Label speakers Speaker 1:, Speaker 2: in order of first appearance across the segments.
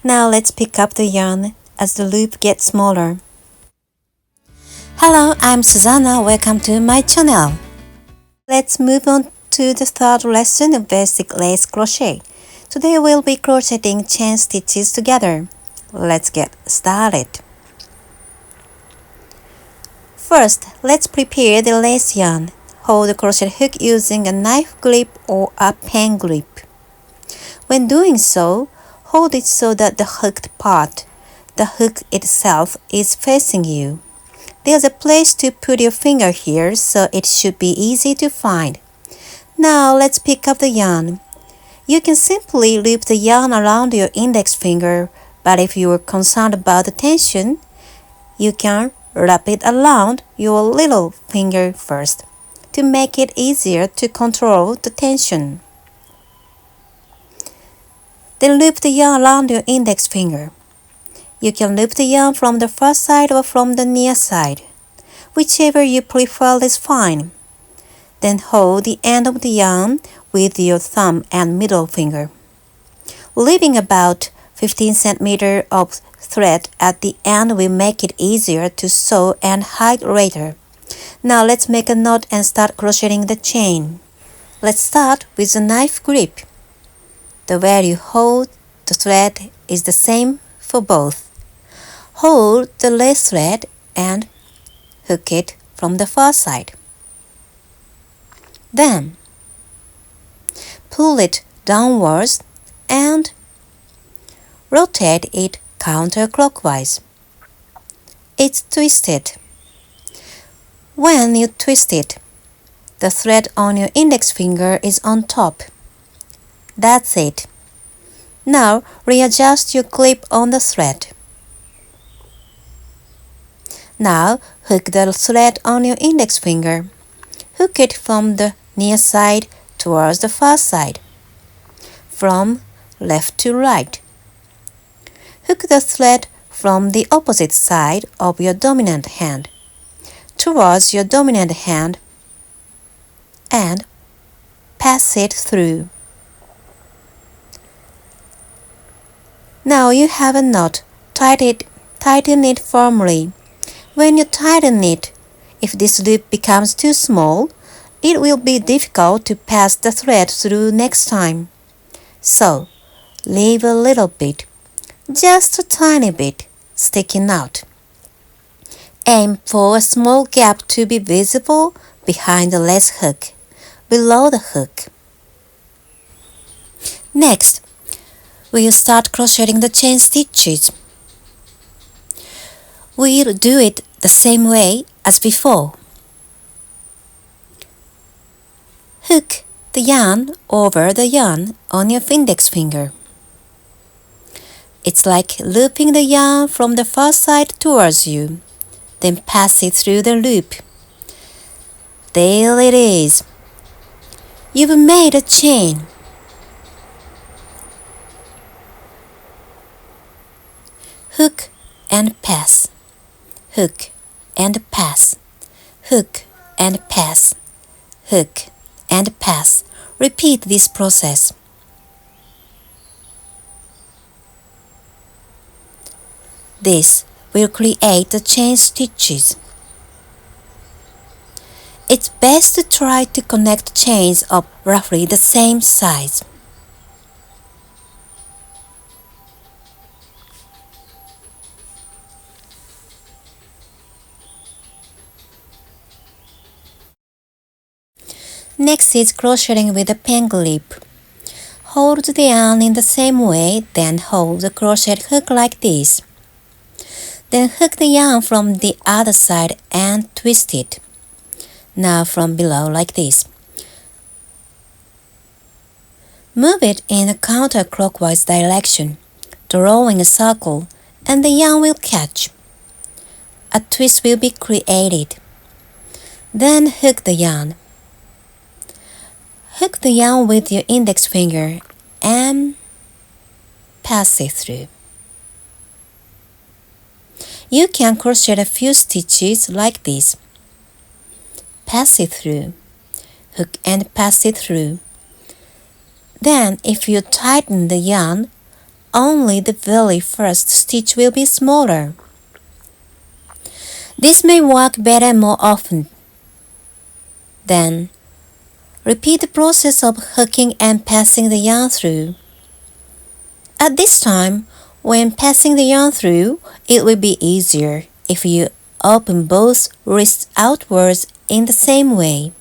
Speaker 1: Now let's pick up the yarn as the loop gets smaller. Hello, I'm Susanna. Welcome to my channel. Let's move on to the third lesson of basic lace crochet. Today we'll be crocheting chain stitches together. Let's get started. First, let's prepare the lace yarn. Hold the crochet hook using a knife grip or a pen grip. When doing so, hold it so that the hooked part, the hook itself, is facing you. There's a place to put your finger here, so it should be easy to find. Now let's pick up the yarn. You can simply loop the yarn around your index finger, but if you are concerned about the tension, you can wrap it around your little finger first to make it easier to control the tension. Then loop the yarn around your index finger. You can loop the yarn from the far side or from the near side. Whichever you prefer is fine. Then hold the end of the yarn with your thumb and middle finger, leaving about 15 cm of thread at the end will make it easier to sew and hide later. Now let's make a knot and start crocheting the chain. Let's start with a knife grip. The way you hold the thread is the same for both. Hold the lace thread and hook it from the far side. Then pull it downwards and rotate it counterclockwise. It's twisted. When you twist it, the thread on your index finger is on top. That's it. Now readjust your clip on the thread. Now hook the thread on your index finger. Hook it from the near side towards the far side, from left to right. Hook the thread from the opposite side of your dominant hand towards your dominant hand and pass it through. Now you have a knot. Tighten it firmly. When you tighten it, if this loop becomes too small, it will be difficult to pass the thread through next time. So, leave a little bit, just a tiny bit, sticking out. Aim for a small gap to be visible behind the lace hook, below the hook. Next, we'll start crocheting the chain stitches. We'll do it the same way as before. Hook the yarn over the yarn on your index finger. It's like looping the yarn from the far side towards you, then pass it through the loop. There it is. You've made a chain. Hook and pass. Hook and pass, hook and pass, hook and pass. Repeat this process. This will create the chain stitches. It's best to try to connect chains of roughly the same size. Next is crocheting with a pen grip. Hold the yarn in the same way, then hold the crochet hook like this. Then hook the yarn from the other side and twist it. Now from below like this. Move it in a counterclockwise direction, drawing a circle, and the yarn will catch. A twist will be created. Then hook the yarn. Hook the yarn with your index finger and pass it through. You can crochet a few stitches like this. Pass it through, hook and pass it through. Then if you tighten the yarn, only the very first stitch will be smaller. This may work better more often. Then, repeat the process of hooking and passing the yarn through. At this time, when passing the yarn through, it will be easier if you open both wrists outwards in the same way.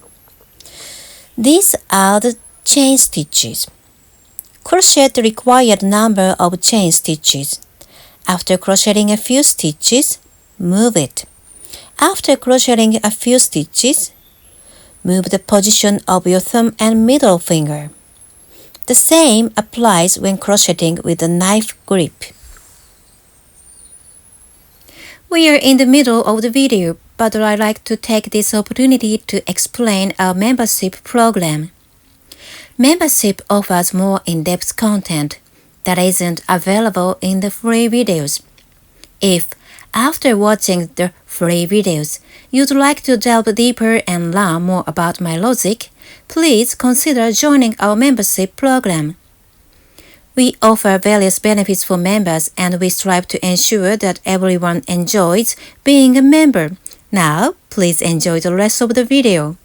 Speaker 1: These are the chain stitches. Crochet the required number of chain stitches. After crocheting a few stitches, move it. After crocheting a few stitches, move the position of your thumb and middle finger. The same applies when crocheting with a knife grip. We are in the middle of the video, but I'd like to take this opportunity to explain our membership program. Membership offers more in-depth content that isn't available in the free videos. If, after watching the free videos, you'd like to delve deeper and learn more about my logic, please consider joining our membership program. We offer various benefits for members and we strive to ensure that everyone enjoys being a member. Now, please enjoy the rest of the video.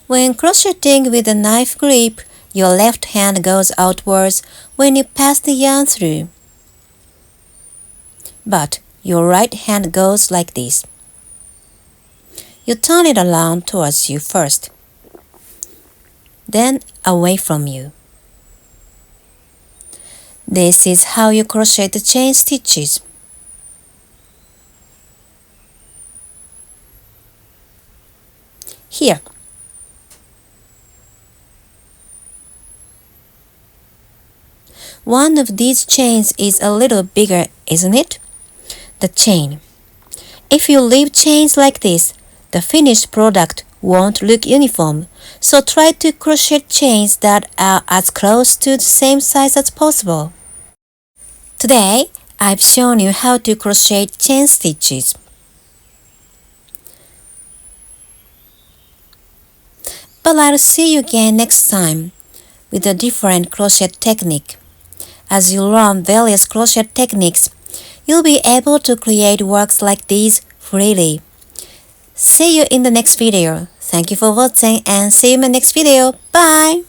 Speaker 1: When crocheting with a knife grip, your left hand goes outwards when you pass the yarn through. But your right hand goes like this. You turn it around towards you first, then away from you. This is how you crochet the chain stitches. Here. One of these chains is a little bigger, isn't it? The chain. If you leave chains like this, the finished product won't look uniform, so try to crochet chains that are as close to the same size as possible. Today, I've shown you how to crochet chain stitches. But I'll see you again next time with a different crochet technique. As you learn various crochet techniques, you'll be able to create works like these freely. See you in the next video. Thank you for watching and see you in my next video. Bye!